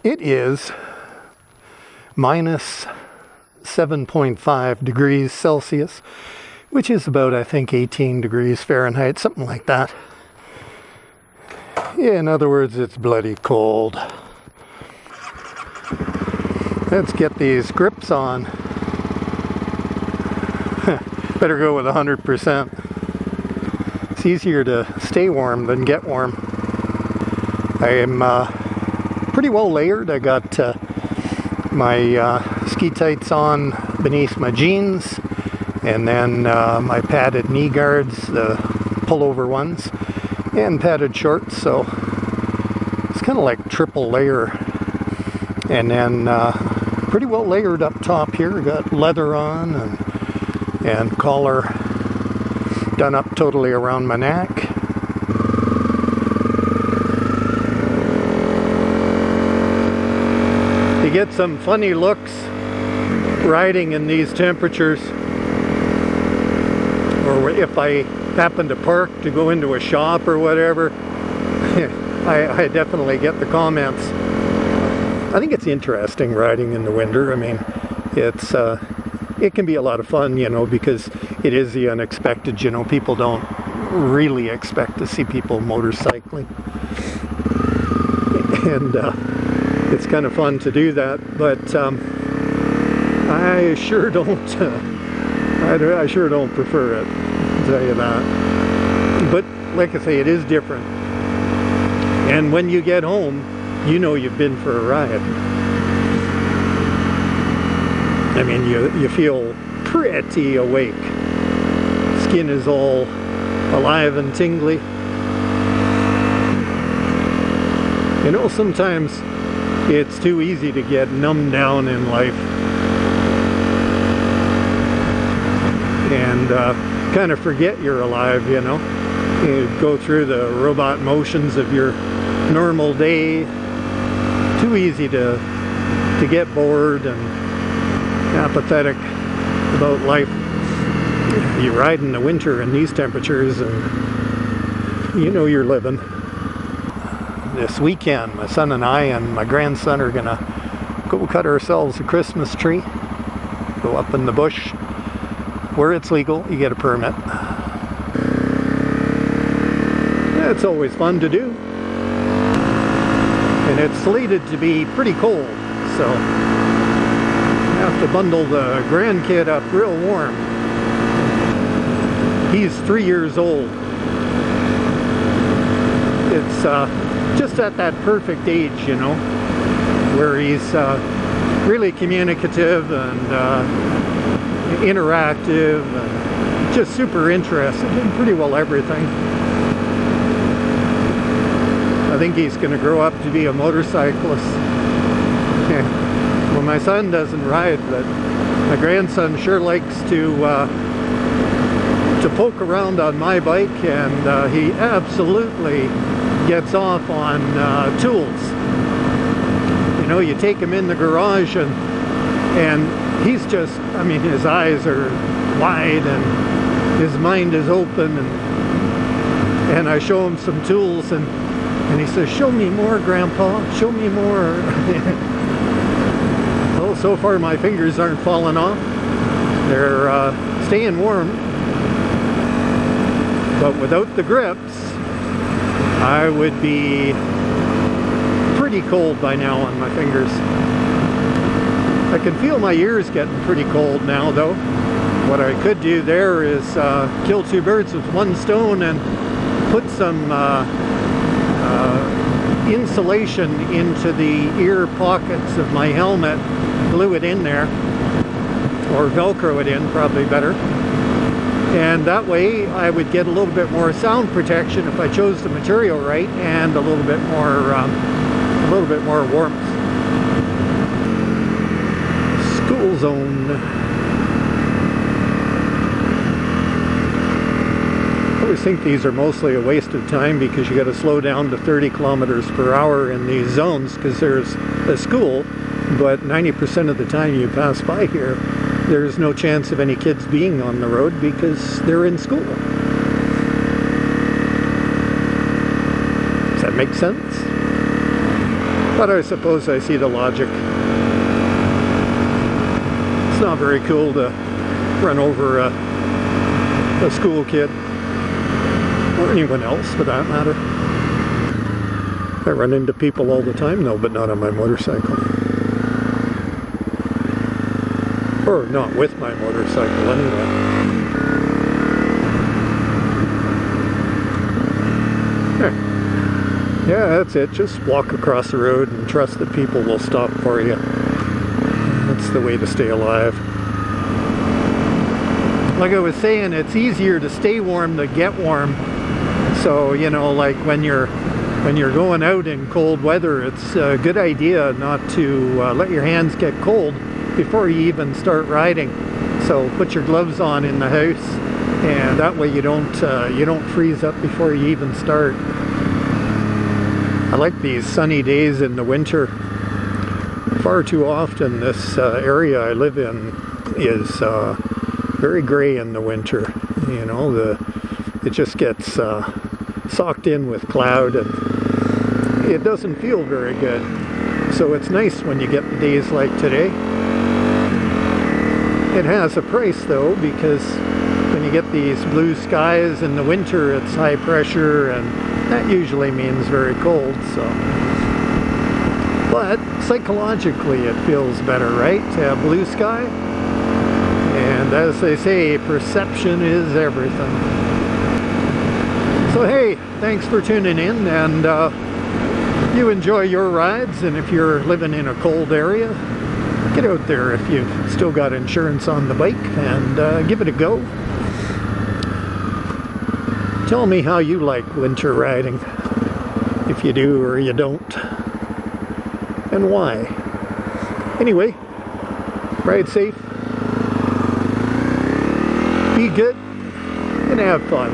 It is minus 7.5 degrees Celsius, which is about, I think, 18 degrees Fahrenheit, something like that. In other words, it's bloody cold. Let's get these grips on. Better go with 100%. It's easier to stay warm than get warm. I am pretty well layered. I got my ski tights on beneath my jeans, and then my padded knee guards, the pullover ones, and padded shorts, so it's kind of like triple layer. And then pretty well layered up top here. Got leather on and collar done up totally around my neck. You get some funny looks riding in these temperatures, or if I happen to park to go into a shop or whatever, I definitely get the comments. I think it's interesting riding in the winter. I mean, it can be a lot of fun, you know, because it is the unexpected. You know, people don't really expect to see people motorcycling, and it's kind of fun to do that, but I sure don't. I sure don't prefer it, I'll tell you that. But like I say, it is different. And when you get home, you know you've been for a ride. I mean, you feel pretty awake. Skin is all alive and tingly. You know, sometimes it's too easy to get numbed down in life and kind of forget you're alive, you know. You go through the robot motions of your normal day. Too easy to get bored and apathetic about life. You ride in the winter in these temperatures and you know you're living. This weekend, my son and I and my grandson are gonna go cut ourselves a Christmas tree. Go up in the bush. Where it's legal, you get a permit. Yeah, it's always fun to do. And it's slated to be pretty cold, so I have to bundle the grandkid up real warm. He's 3 years old. It's just at that perfect age, you know, where he's really communicative and interactive and just super interested in pretty well everything. I think he's going to grow up to be a motorcyclist. Well, my son doesn't ride, but my grandson sure likes to poke around on my bike, and he absolutely gets off on tools. You know, you take him in the garage and he's just, I mean, his eyes are wide and his mind is open, and I show him some tools and he says, "Show me more, Grandpa, show me more." Well, so far my fingers aren't falling off. They're staying warm. But without the grips, I would be pretty cold by now on my fingers. I can feel my ears getting pretty cold now, though. What I could do there is kill two birds with one stone and put some insulation into the ear pockets of my helmet, glue it in there, or Velcro it in, probably better. And that way I would get a little bit more sound protection if I chose the material right, and a little bit more warmth. School zone. I always think these are mostly a waste of time because you got to slow down to 30 kilometers per hour in these zones because there's a school, but 90% of the time you pass by here, there's no chance of any kids being on the road because they're in school. Does that make sense? But I suppose I see the logic. It's not very cool to run over a school kid, or anyone else for that matter. I run into people all the time though, but not on my motorcycle. Or not with my motorcycle anyway. Yeah, that's it. Just walk across the road and trust that people will stop for you. That's the way to stay alive. Like I was saying, it's easier to stay warm than get warm. So, you know, like when you're going out in cold weather, it's a good idea not to let your hands get cold before you even start riding. So put your gloves on in the house, and that way you don't freeze up before you even start. I like these sunny days in the winter. Far too often this area I live in is very gray in the winter. You know, it just gets socked in with cloud, and it doesn't feel very good. So it's nice when you get the days like today. It has a price though, because when you get these blue skies in the winter, it's high pressure, and that usually means very cold. So, but psychologically it feels better, right, to have blue sky? And as they say, perception is everything. So hey, thanks for tuning in, and you enjoy your rides, and if you're living in a cold area, get out there if you've still got insurance on the bike, and give it a go. Tell me how you like winter riding, if you do or you don't, and why. Anyway, ride safe, be good, and have fun.